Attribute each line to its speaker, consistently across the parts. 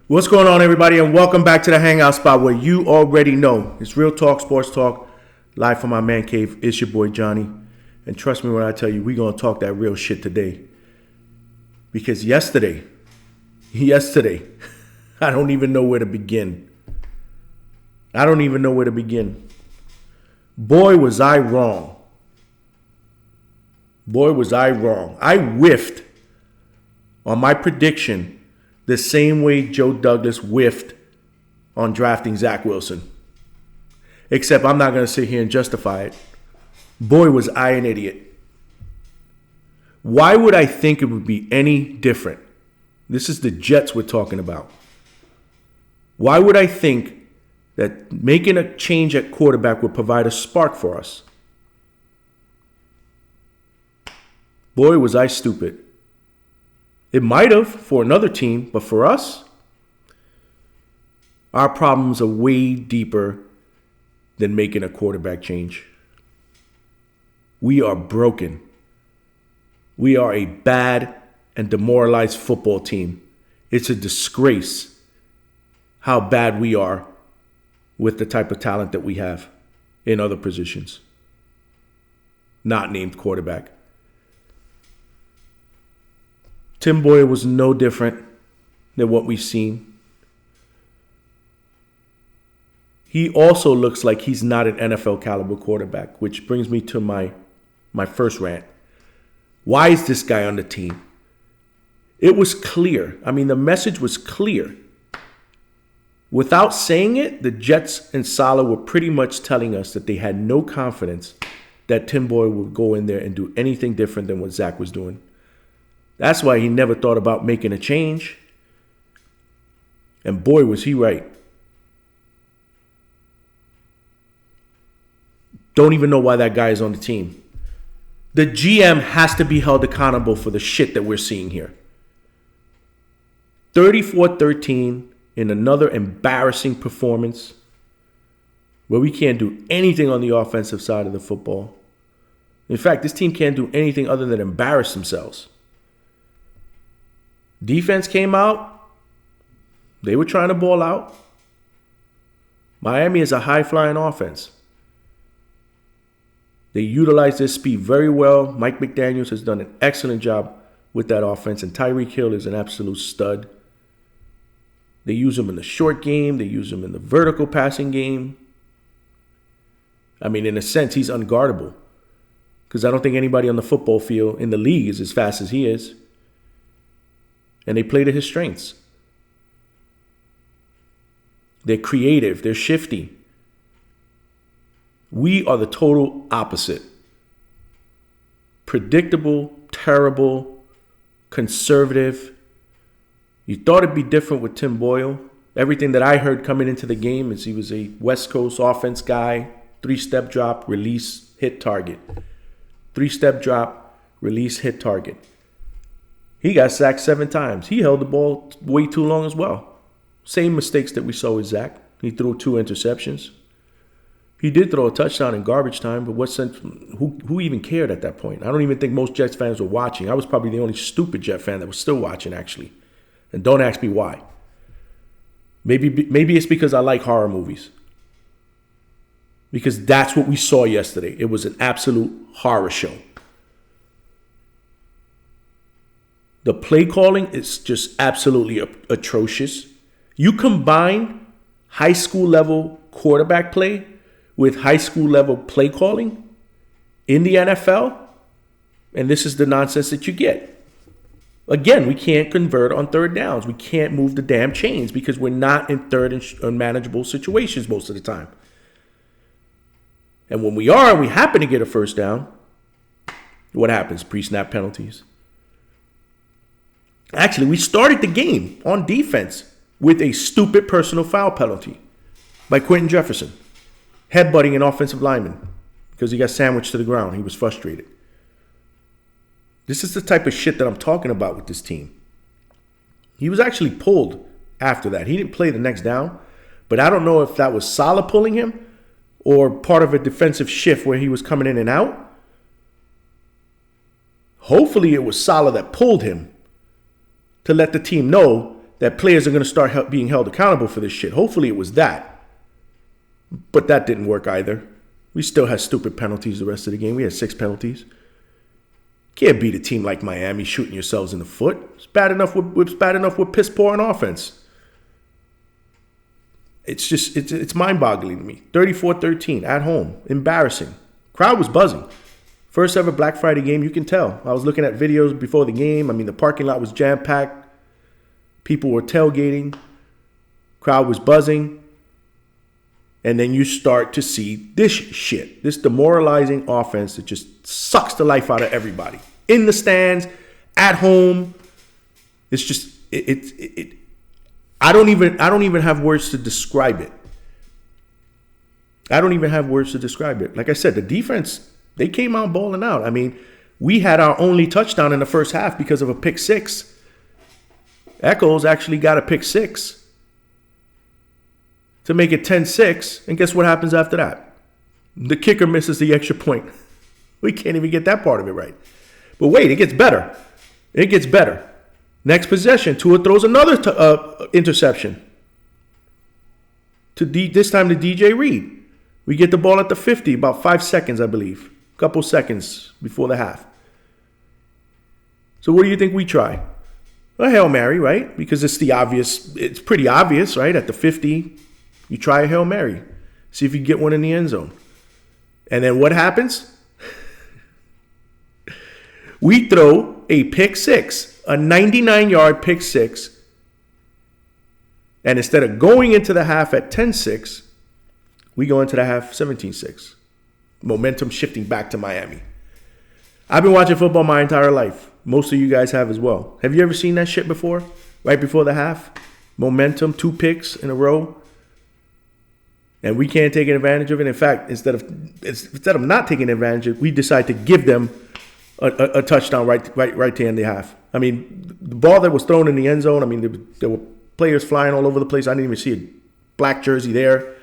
Speaker 1: What's going on, everybody, and welcome back to the Hangout Spot where you already know it's real talk, sports talk, live from my man cave. It's your boy Johnny, and trust me when I tell you, we're going to talk that real shit today. Because yesterday, I don't even know where to begin. Boy, was I wrong. I whiffed on my prediction the same way Joe Douglas whiffed on drafting Zach Wilson. Except I'm not going to sit here and justify it. Boy, was I an idiot. Why would I think it would be any different? This is the Jets we're talking about. Why would I think that making a change at quarterback would provide a spark for us? Boy, was I stupid. It might have for another team, but for us, our problems are way deeper than making a quarterback change. We are broken. We are a bad and demoralized football team. It's a disgrace how bad we are with the type of talent that we have in other positions, not named quarterback. Tim Boyle was no different than what we've seen. He also looks like he's not an NFL caliber quarterback, which brings me to my first rant. Why is this guy on the team? It was clear. The message was clear. Without saying it, the Jets and Saleh were pretty much telling us that they had no confidence that Tim Boyle would go in there and do anything different than what Zach was doing. That's why he never thought about making a change. And boy, was he right. Don't even know why that guy is on the team. The GM has to be held accountable for the shit that we're seeing here. 34-13 in another embarrassing performance where we can't do anything on the offensive side of the football. In fact, this team can't do anything other than embarrass themselves. Defense came out. They were trying to ball out. Miami is a high-flying offense. They utilize their speed very well. Mike McDaniels has done an excellent job with that offense, and Tyreek Hill is an absolute stud. They use him in the short game. They use him in the vertical passing game. In a sense, he's unguardable because I don't think anybody on the football field in the league is as fast as he is. And they play to his strengths. They're creative. They're shifty. We are the total opposite. Predictable, terrible, conservative. You thought it'd be different with Tim Boyle. Everything that I heard coming into the game is he was a West Coast offense guy. 3-step drop, release, hit target. 3-step drop, release, hit target. He got sacked 7 times. He held the ball way too long as well. Same mistakes that we saw with Zach. He threw 2 interceptions. He did throw a touchdown in garbage time, but what sense? Who even cared at that point? I don't even think most Jets fans were watching. I was probably the only stupid Jet fan that was still watching, actually. And don't ask me why. Maybe it's because I like horror movies. Because that's what we saw yesterday. It was an absolute horror show. The play calling is just absolutely atrocious. You combine high school level quarterback play with high school level play calling in the NFL, and this is the nonsense that you get. Again, we can't convert on third downs. We can't move the damn chains because we're not in third and unmanageable situations most of the time. And when we are and we happen to get a first down, what happens? Pre-snap penalties. Actually, we started the game on defense with a stupid personal foul penalty by Quentin Jefferson, headbutting an offensive lineman because he got sandwiched to the ground. He was frustrated. This is the type of shit that I'm talking about with this team. He was actually pulled after that. He didn't play the next down, but I don't know if that was Saleh pulling him or part of a defensive shift where he was coming in and out. Hopefully it was Saleh that pulled him to let the team know that players are going to start being held accountable for this shit. Hopefully it was that. But that didn't work either. We still had stupid penalties the rest of the game. We had 6 penalties. Can't beat a team like Miami shooting yourselves in the foot. It's bad enough with piss poor on offense. It's mind-boggling to me. 34-13 at home. Embarrassing. Crowd was buzzing. First ever Black Friday game, you can tell. I was looking at videos before the game. I mean, the parking lot was jam-packed. People were tailgating. Crowd was buzzing. And then you start to see this shit. This demoralizing offense that just sucks the life out of everybody. In the stands, at home. It's just, I don't even have words to describe it. Like I said, the defense, they came out balling out. I mean, we had our only touchdown in the first half because of a pick 6. Echols actually got a pick 6 to make it 10-6. And guess what happens after that? The kicker misses the extra point. We can't even get that part of it right. But wait, it gets better. Next possession, Tua throws another interception. This time to DJ Reed. We get the ball at the 50, about 5 seconds, I believe. A couple seconds before the half. So what do you think we try? A Hail Mary, right? Because it's pretty obvious, right? At the 50, you try a Hail Mary. See if you get one in the end zone. And then what happens? We throw a pick 6, a 99-yard pick 6. And instead of going into the half at 10-6, we go into the half 17-6. Momentum shifting back to Miami. I've been watching football my entire life. Most of you guys have as well. Have you ever seen that shit before? Right before the half? Momentum, 2 picks in a row. And we can't take advantage of it. In fact, instead of not taking advantage of it, we decide to give them a touchdown right to the end of the half. I mean, the ball that was thrown in the end zone, I mean, there were players flying all over the place. I didn't even see a black jersey there.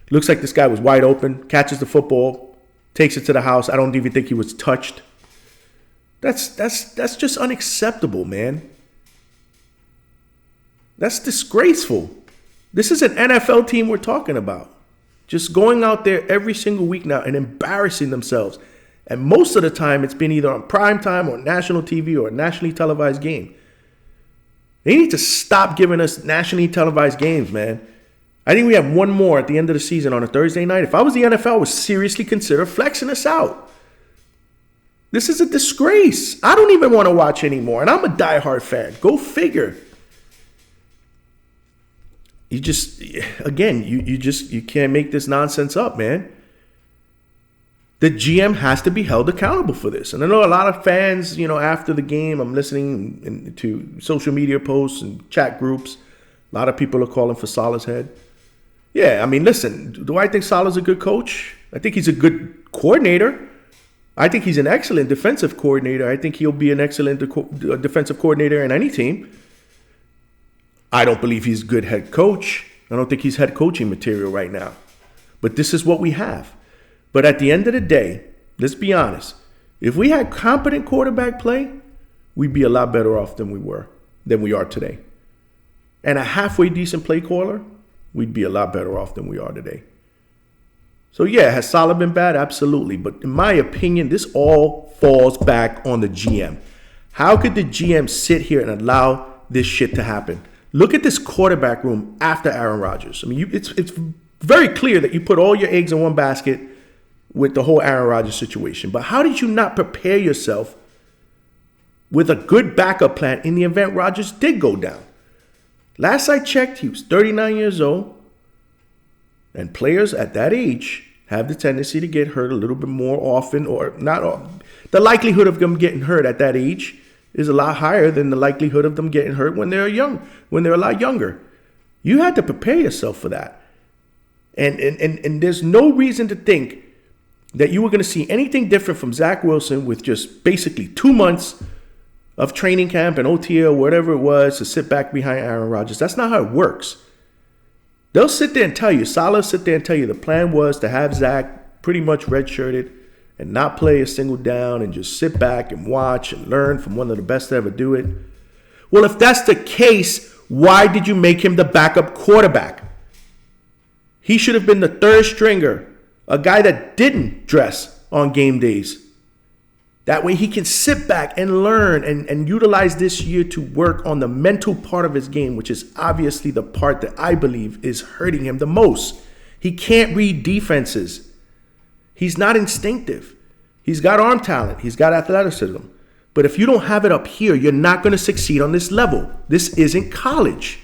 Speaker 1: Looks like this guy was wide open, catches the football, takes it to the house. I don't even think he was touched. That's just unacceptable, man. That's disgraceful. This is an NFL team we're talking about. Just going out there every single week now and embarrassing themselves. And most of the time, it's been either on prime time or national TV or a nationally televised game. They need to stop giving us nationally televised games, man. I think we have one more at the end of the season on a Thursday night. If I was the NFL, I would seriously consider flexing us out. This is a disgrace. I don't even want to watch anymore. And I'm a diehard fan. Go figure. You can't make this nonsense up, man. The GM has to be held accountable for this. And I know a lot of fans, after the game, I'm listening to social media posts and chat groups. A lot of people are calling for Saleh's head. Yeah, I mean, listen, do I think Saleh's a good coach? I think he's a good coordinator. I think he's an excellent defensive coordinator. I think he'll be an excellent defensive coordinator in any team. I don't believe he's a good head coach. I don't think he's head coaching material right now. But this is what we have. But at the end of the day, let's be honest. If we had competent quarterback play, we'd be a lot better off than we are today. And a halfway decent play caller, we'd be a lot better off than we are today. So yeah, has Saleh been bad? Absolutely. But in my opinion, this all falls back on the GM. How could the GM sit here and allow this shit to happen? Look at this quarterback room after Aaron Rodgers. I mean, it's very clear that you put all your eggs in one basket with the whole Aaron Rodgers situation. But how did you not prepare yourself with a good backup plan in the event Rodgers did go down? Last I checked, he was 39 years old. And players at that age have the tendency to get hurt a little bit more often, or not often. The likelihood of them getting hurt at that age is a lot higher than the likelihood of them getting hurt when they're a lot younger. You had to prepare yourself for that. And there's no reason to think that you were going to see anything different from Zach Wilson with just basically 2 months of training camp and OTA or whatever it was to sit back behind Aaron Rodgers. That's not how it works. They'll sit there and tell you, Saleh sit there and tell you the plan was to have Zach pretty much redshirted and not play a single down and just sit back and watch and learn from one of the best to ever do it. Well, if that's the case, Why did you make him the backup quarterback? He should have been the third stringer, a guy that didn't dress on game days. That way he can sit back and learn and utilize this year to work on the mental part of his game, which is obviously the part that I believe is hurting him the most. He can't read defenses. He's not instinctive. He's got arm talent. He's got athleticism. But if you don't have it up here, you're not going to succeed on this level. This isn't college.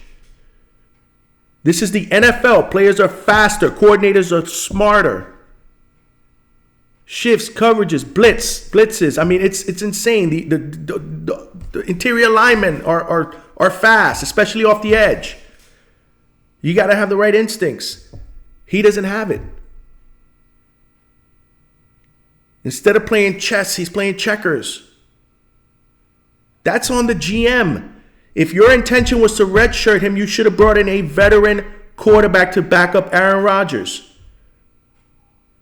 Speaker 1: This is the NFL. Players are faster. Coordinators are smarter. Shifts, coverages, blitzes. I mean, it's insane. The interior linemen are fast, especially off the edge. You got to have the right instincts. He doesn't have it. Instead of playing chess, he's playing checkers. That's on the GM. If your intention was to redshirt him, you should have brought in a veteran quarterback to back up Aaron Rodgers.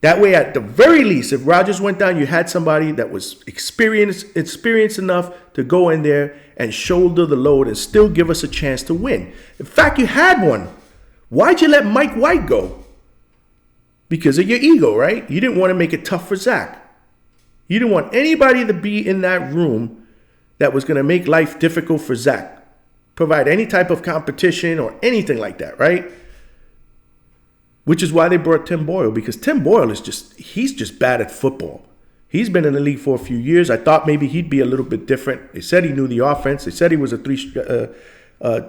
Speaker 1: That way, at the very least, if Rodgers went down, you had somebody that was experienced enough to go in there and shoulder the load and still give us a chance to win. In fact, you had one. Why'd you let Mike White go? Because of your ego, right? You didn't want to make it tough for Zach. You didn't want anybody to be in that room that was going to make life difficult for Zach. Provide any type of competition or anything like that, right? Which is why they brought Tim Boyle, because Tim Boyle he's just bad at football. He's been in the league for a few years. I thought maybe he'd be a little bit different. They said he knew the offense. They said he was a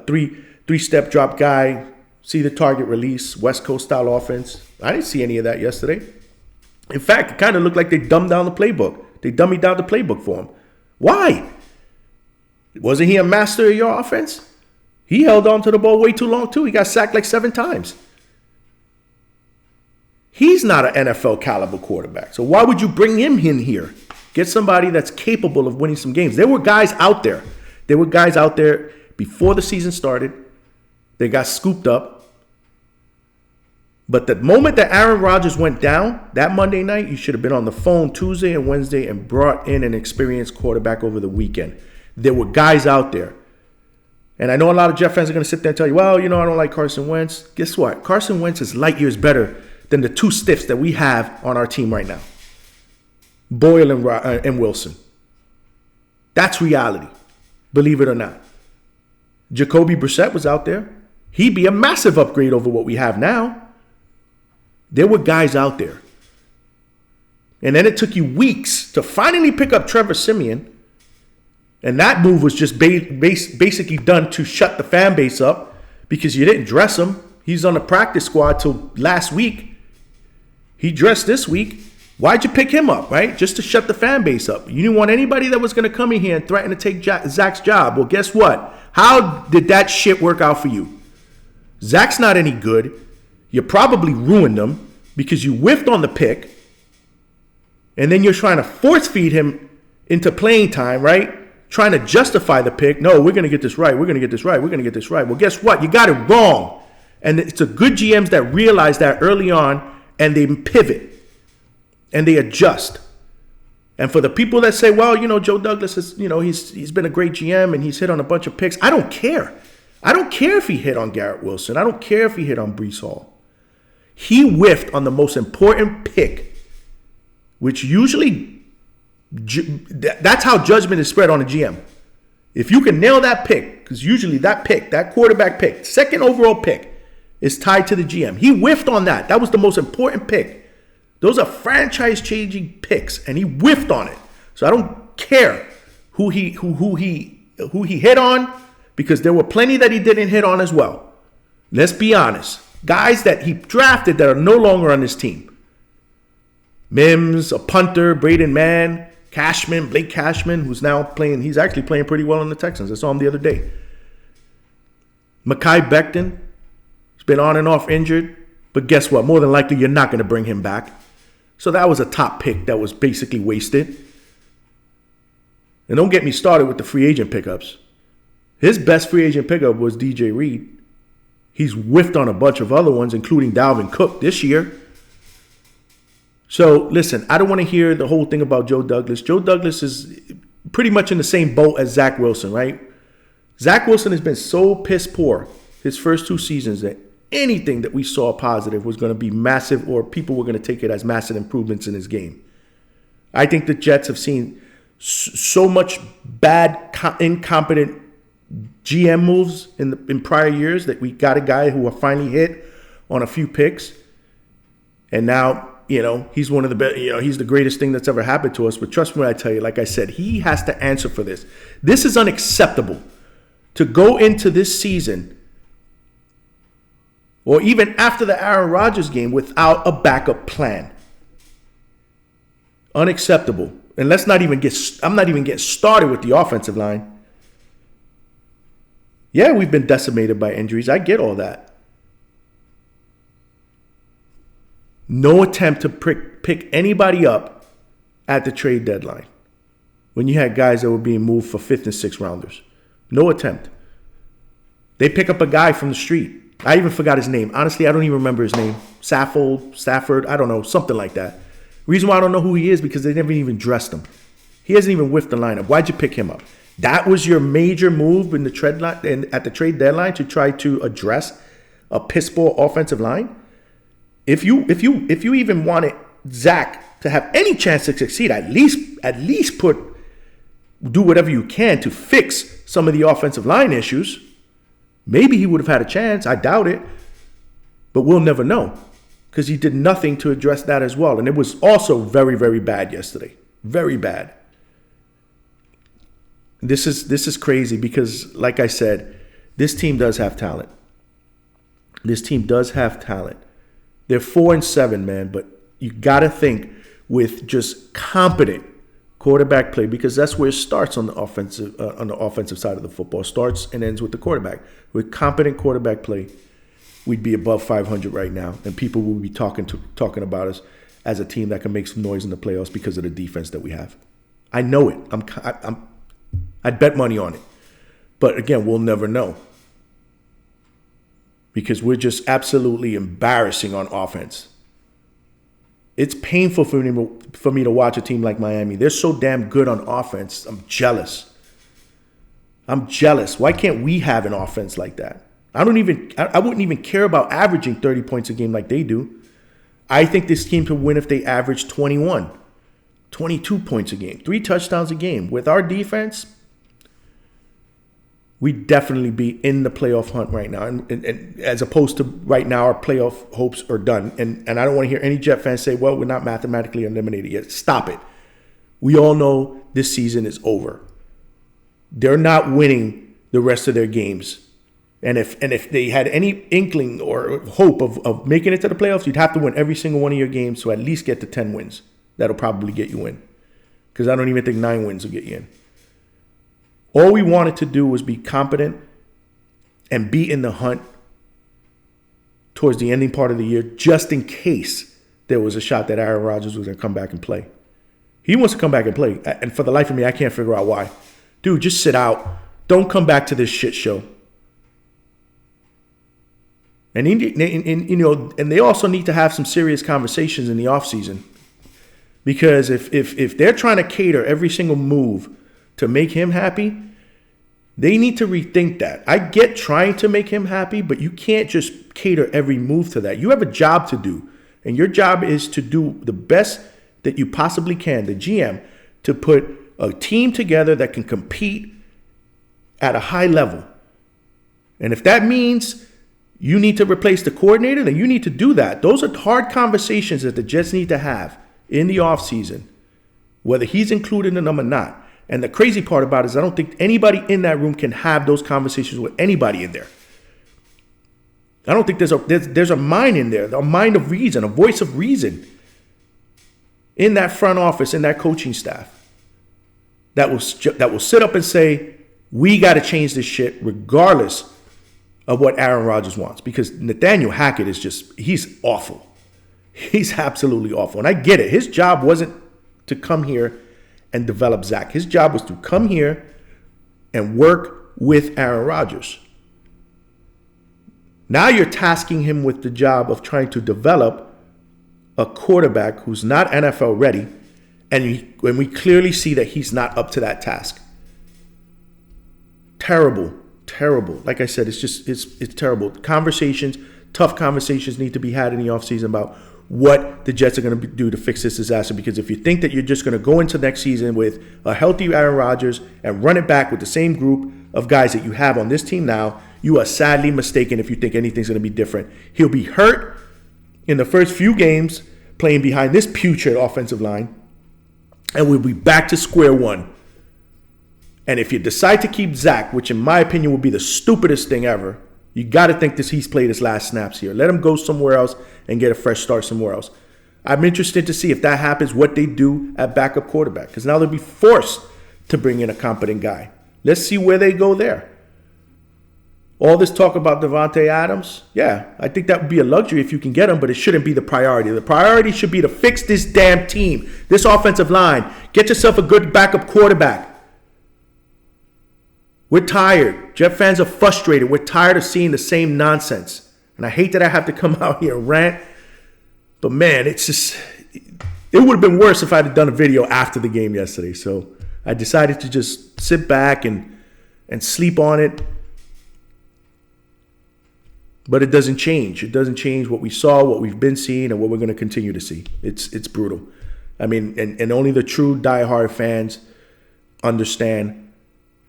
Speaker 1: three-step drop guy, see the target release, West Coast style offense. I didn't see any of that yesterday. In fact, it kind of looked like they dumbed down the playbook. They dummied down the playbook for him. Why? Wasn't he a master of your offense? He held on to the ball way too long, too. He got sacked like 7 times. He's not an NFL caliber quarterback. So why would you bring him in here? Get somebody that's capable of winning some games. There were guys out there. There were guys out there before the season started. They got scooped up. But the moment that Aaron Rodgers went down, that Monday night, you should have been on the phone Tuesday and Wednesday and brought in an experienced quarterback over the weekend. There were guys out there. And I know a lot of Jet fans are going to sit there and tell you, well, I don't like Carson Wentz. Guess what? Carson Wentz is light years better than the 2 stiffs that we have on our team right now. Boyle and Wilson. That's reality, believe it or not. Jacoby Brissett was out there. He'd be a massive upgrade over what we have now. There were guys out there. And then it took you weeks to finally pick up Trevor Siemian. And that move was just basically done to shut the fan base up because you didn't dress him. He's on the practice squad till last week. He dressed this week. Why'd you pick him up, right? Just to shut the fan base up. You didn't want anybody that was going to come in here and threaten to take Zach's job. Well, guess what? How did that shit work out for you? Zach's not any good. You probably ruined him because you whiffed on the pick. And then you're trying to force feed him into playing time, right? Trying to justify the pick. No, we're going to get this right. We're going to get this right. We're going to get this right. Well, guess what? You got it wrong. And it's a good GMs that realize that early on and they pivot and they adjust. And for the people that say, well, Joe Douglas is, he's been a great GM and he's hit on a bunch of picks. I don't care. I don't care if he hit on Garrett Wilson. I don't care if he hit on Breece Hall. He whiffed on the most important pick, which usually that's how judgment is spread on a GM. If you can nail that pick, because usually that pick, that quarterback pick, second overall pick, is tied to the GM. He whiffed on that. That was the most important pick. Those are franchise-changing picks, and he whiffed on it. So I don't care who he hit on, because there were plenty that he didn't hit on as well. Let's be honest. Guys that he drafted that are no longer on his team. Mims, a punter, Braden Mann, Blake Cashman, who's now playing. He's actually playing pretty well in the Texans. I saw him the other day. Mekhi Becton. He's been on and off injured. But guess what? More than likely, you're not going to bring him back. So that was a top pick that was basically wasted. And don't get me started with the free agent pickups. His best free agent pickup was DJ Reed. He's whiffed on a bunch of other ones, including Dalvin Cook this year. So, listen, I don't want to hear the whole thing about Joe Douglas. Joe Douglas is pretty much in the same boat as Zach Wilson, right? Zach Wilson has been so piss poor his first 2 seasons that anything that we saw positive was going to be massive, or people were going to take it as massive improvements in his game. I think the Jets have seen so much bad, incompetent GM moves in prior years that we got a guy who finally hit on a few picks, and now he's one of the best. He's the greatest thing that's ever happened to us. But trust me when I tell you, like I said, he has to answer for this. This is unacceptable to go into this season, or even after the Aaron Rodgers game, without a backup plan. Unacceptable. And I'm not even getting started with the offensive line. Yeah, we've been decimated by injuries. I get all that. No attempt to pick anybody up at the trade deadline when you had guys that were being moved for 5th and 6th rounders. No attempt. They pick up a guy from the street. I even forgot his name. Honestly, I don't even remember his name. Stafford, I don't know, something like that. Reason why I don't know who he is, because they never even dressed him. He hasn't even whiffed the lineup. Why'd you pick him up? That was your major move at the trade deadline to try to address a piss poor offensive line? If you even wanted Zach to have any chance to succeed, at least do whatever you can to fix some of the offensive line issues. Maybe he would have had a chance. I doubt it. But we'll never know, because he did nothing to address that as well. And it was also very, very bad yesterday. Very bad. This is crazy because, like I said, this team does have talent. This team does have talent. They're 4-7, man, but you got to think with just competent quarterback play, because that's where it starts on the offensive side of the football. Starts and ends with the quarterback. With competent quarterback play, we'd be above 500 right now, and people will be talking about us as a team that can make some noise in the playoffs because of the defense that we have. I know it. I'd bet money on it. But again, we'll never know, because we're just absolutely embarrassing on offense. It's painful for me to watch a team like Miami. They're so damn good on offense. I'm jealous. Why can't we have an offense like that? I wouldn't even care about averaging 30 points a game like they do. I think this team could win if they average 21, 22 points a game, 3 touchdowns a game. With our defense, we'd definitely be in the playoff hunt right now. And as opposed to right now, our playoff hopes are done. And I don't want to hear any Jet fans say, well, we're not mathematically eliminated yet. Stop it. We all know this season is over. They're not winning the rest of their games. And if they had any inkling or hope of making it to the playoffs, you'd have to win every single one of your games to at least get to 10 wins. That'll probably get you in, because I don't even think 9 wins will get you in. All we wanted to do was be competent and be in the hunt towards the ending part of the year, just in case there was a shot that Aaron Rodgers was going to come back and play. He wants to come back and play, and for the life of me, I can't figure out why. Dude, just sit out. Don't come back to this shit show. And they also need to have some serious conversations in the offseason. Because if they're trying to cater every single move to make him happy, they need to rethink that. I get trying to make him happy, but you can't just cater every move to that. You have a job to do, and your job is to do the best that you possibly can, the GM, to put a team together that can compete at a high level. And if that means you need to replace the coordinator, then you need to do that. Those are hard conversations that the Jets need to have in the offseason, whether he's included in them or not. And the crazy part about it is I don't think anybody in that room can have those conversations with anybody in there. I don't think there's a mind in there, a mind of reason, a voice of reason in that front office, in that coaching staff that will sit up and say, we got to change this shit regardless of what Aaron Rodgers wants. Because Nathaniel Hackett he's awful. He's absolutely awful. And I get it. His job wasn't to come here and develop Zach. His job was to come here and work with Aaron Rodgers. Now you're tasking him with the job of trying to develop a quarterback who's not NFL ready, and we clearly see that he's not up to that task. Terrible. terrible. Like I said, it's terrible. Tough conversations need to be had in the offseason about what the Jets are going to do to fix this disaster. Because if you think that you're just going to go into next season with a healthy Aaron Rodgers and run it back with the same group of guys that you have on this team now, you are sadly mistaken if you think anything's going to be different. He'll be hurt in the first few games playing behind this putrid offensive line, and we'll be back to square one. And if you decide to keep Zach, which in my opinion would be the stupidest thing ever, you got to think he's played his last snaps here. Let him go somewhere else and get a fresh start somewhere else. I'm interested to see if that happens, what they do at backup quarterback, because now they'll be forced to bring in a competent guy. Let's see where they go there. All this talk about Devontae Adams, yeah, I think that would be a luxury if you can get him, but it shouldn't be the priority. The priority should be to fix this damn team, this offensive line. Get yourself a good backup quarterback. We're tired. Jet fans are frustrated. We're tired of seeing the same nonsense. And I hate that I have to come out here and rant, but man, it would have been worse if I had done a video after the game yesterday. So I decided to just sit back and sleep on it. But it doesn't change. It doesn't change what we saw, what we've been seeing, and what we're going to continue to see. It's brutal. I mean, and only the true diehard fans understand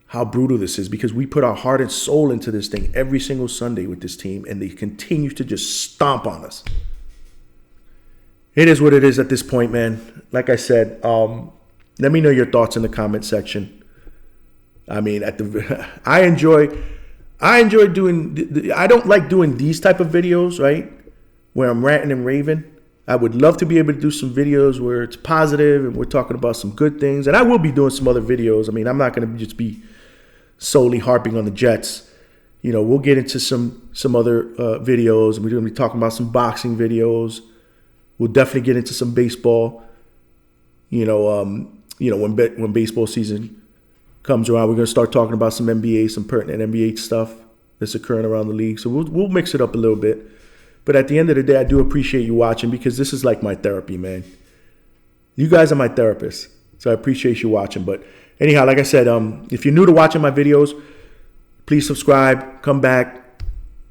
Speaker 1: how brutal this is, because we put our heart and soul into this thing every single Sunday with this team, and they continue to just stomp on us. It is what it is at this point, man. Like I said, let me know your thoughts in the comment section. I mean, I enjoy doing. I don't like doing these type of videos, right, where I'm ranting and raving. I would love to be able to do some videos where it's positive and we're talking about some good things. And I will be doing some other videos. I mean, I'm not going to just be solely harping on the Jets. You know, we'll get into some other videos, and we're going to be talking about some boxing videos. We'll definitely get into some baseball. When baseball season comes around, we're going to start talking about some NBA, some pertinent NBA stuff that's occurring around the league. So we'll mix it up a little bit. But at the end of the day, I do appreciate you watching, because this is like my therapy, man. You guys are my therapists, so I appreciate you watching. But anyhow, like I said, if you're new to watching my videos, please subscribe, come back.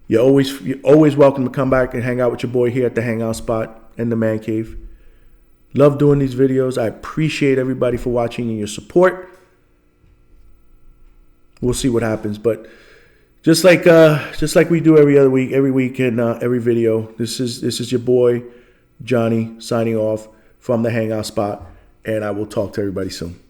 Speaker 1: You're always welcome to come back and hang out with your boy here at the Hangout Spot in the Man Cave. Love doing these videos. I appreciate everybody for watching and your support. We'll see what happens, but just like we do every week and every video, this is your boy Johnny signing off from the Hangout Spot, and I will talk to everybody soon.